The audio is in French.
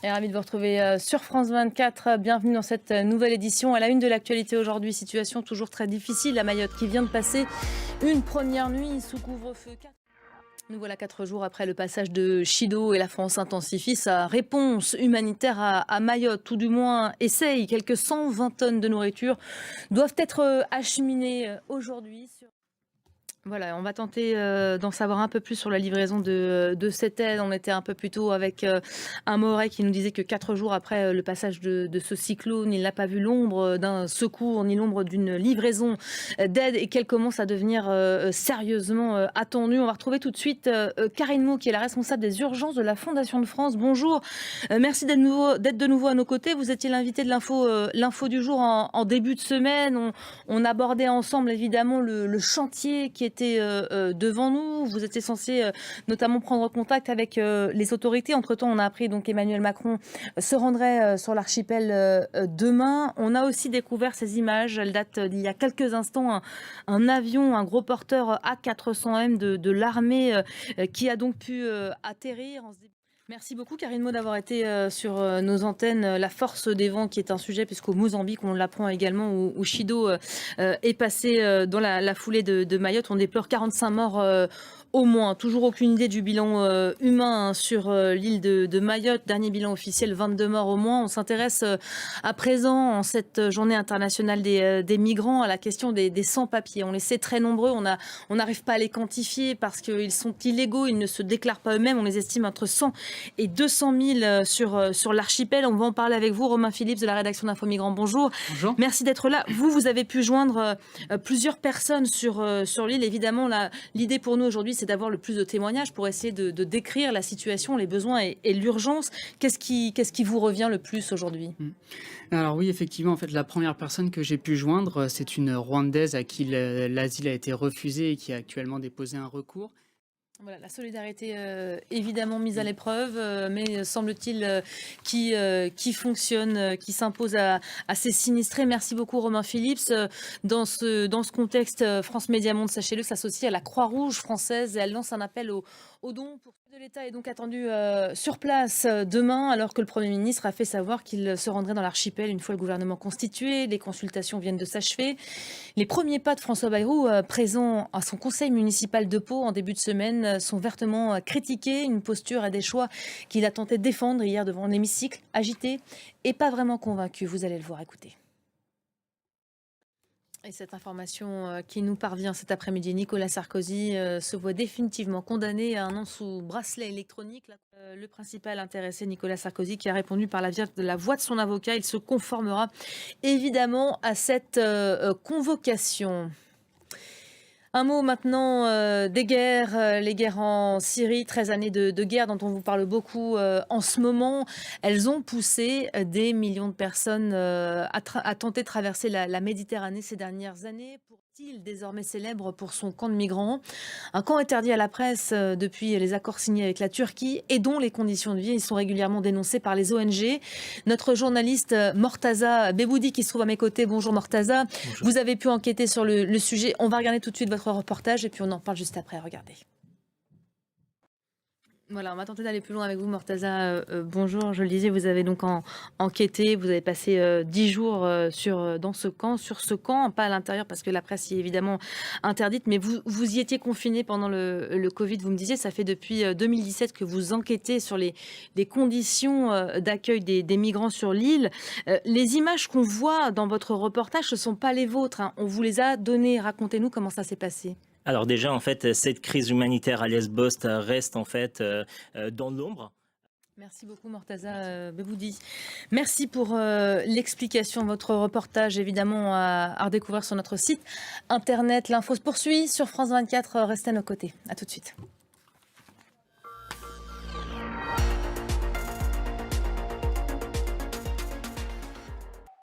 Et ravi de vous retrouver sur France 24. Bienvenue dans cette nouvelle édition. À la une de l'actualité aujourd'hui, situation toujours très difficile à Mayotte qui vient de passer une première nuit sous couvre-feu. Nous voilà 4 jours après le passage de Chido et la France intensifie sa réponse humanitaire à Mayotte, tout du moins essaye. Quelques 120 tonnes de nourriture doivent être acheminées aujourd'hui. Voilà, on va tenter d'en savoir un peu plus sur la livraison de cette aide. On était un peu plus tôt avec un Mahorais qui nous disait que 4 jours après le passage de ce cyclone, il n'a pas vu l'ombre d'un secours ni l'ombre d'une livraison d'aide et qu'elle commence à devenir sérieusement attendue. On va retrouver tout de suite Karine Mau qui est la responsable des urgences de la Fondation de France. Bonjour, merci d'être de nouveau à nos côtés. Vous étiez l'invité de l'info du jour en début de semaine. On abordait ensemble évidemment le chantier qui était devant nous. Vous étiez censé notamment prendre contact avec les autorités. Entre-temps, on a appris donc Emmanuel Macron se rendrait sur l'archipel demain. On a aussi découvert ces images. Elles datent d'il y a quelques instants. Un avion, un gros porteur A400M de l'armée qui a donc pu atterrir. Merci beaucoup Karine Mau d'avoir été sur nos antennes. La force des vents qui est un sujet puisqu'au Mozambique on l'apprend également où Chido est passé dans la foulée de Mayotte. On déplore 45 morts au moins. Toujours aucune idée du bilan humain sur l'île de Mayotte. Dernier bilan officiel, 22 morts au moins. On s'intéresse à présent en cette journée internationale des migrants à la question des sans-papiers. On les sait très nombreux. On n'arrive pas à les quantifier parce qu'ils sont illégaux. Ils ne se déclarent pas eux-mêmes. On les estime entre 100 et 200 000 sur l'archipel. On va en parler avec vous, Romain Philippe de la rédaction d'Info Migrants. Bonjour. Bonjour. Merci d'être là. Vous avez pu joindre plusieurs personnes sur l'île. Évidemment, l'idée pour nous aujourd'hui, c'est d'avoir le plus de témoignages pour essayer de décrire la situation, les besoins et l'urgence. Qu'est-ce qui vous revient le plus aujourd'hui ? Alors oui, effectivement, en fait, la première personne que j'ai pu joindre, c'est une Rwandaise à qui l'asile a été refusé et qui a actuellement déposé un recours. Voilà, la solidarité évidemment mise à l'épreuve, mais semble-t-il qui fonctionne, qui s'impose à ces sinistrés. Merci beaucoup Romain Philips. Dans ce contexte, France Média Monde, sachez-le, s'associe à la Croix-Rouge française et elle lance un appel aux dons. De l'État est donc attendu sur place demain, alors que le Premier ministre a fait savoir qu'il se rendrait dans l'archipel une fois le gouvernement constitué. Les consultations viennent de s'achever. Les premiers pas de François Bayrou, présent à son conseil municipal de Pau en début de semaine, sont vertement critiqués. Une posture et des choix qu'il a tenté de défendre hier devant l'hémicycle, agité et pas vraiment convaincu. Vous allez le voir, écoutez. Et cette information qui nous parvient cet après-midi, Nicolas Sarkozy se voit définitivement condamné à 1 an sous bracelet électronique. Le principal intéressé, Nicolas Sarkozy, qui a répondu par la voix de son avocat, il se conformera évidemment à cette convocation. Un mot maintenant des guerres, les guerres en Syrie, 13 années de guerre dont on vous parle beaucoup en ce moment. Elles ont poussé des millions de personnes à tenter de traverser la Méditerranée ces dernières années. Pour-t-il désormais célèbre pour son camp de migrants, un camp interdit à la presse depuis les accords signés avec la Turquie et dont les conditions de vie sont régulièrement dénoncées par les ONG. Notre journaliste Mortaza Beboudi qui se trouve à mes côtés. Bonjour Mortaza. Bonjour. Vous avez pu enquêter sur le sujet. On va regarder tout de suite votre reportage et puis on en parle juste après. Regardez. Voilà, on va tenter d'aller plus loin avec vous, Mortaza. Bonjour, je le disais, vous avez donc enquêté, vous avez passé 10 jours dans ce camp, sur ce camp, pas à l'intérieur parce que la presse y est évidemment interdite, mais vous y étiez confiné pendant le Covid, vous me disiez, ça fait depuis 2017 que vous enquêtez sur les conditions d'accueil des migrants sur l'île. Les images qu'on voit dans votre reportage, ce ne sont pas les vôtres, hein. On vous les a données, racontez-nous comment ça s'est passé. Alors déjà, en fait, cette crise humanitaire à Lesbos reste en fait dans l'ombre. Merci beaucoup Mortaza Beboudi. Merci pour l'explication. Votre reportage, évidemment, à redécouvrir sur notre site internet. L'info se poursuit sur France 24. Restez à nos côtés. À tout de suite.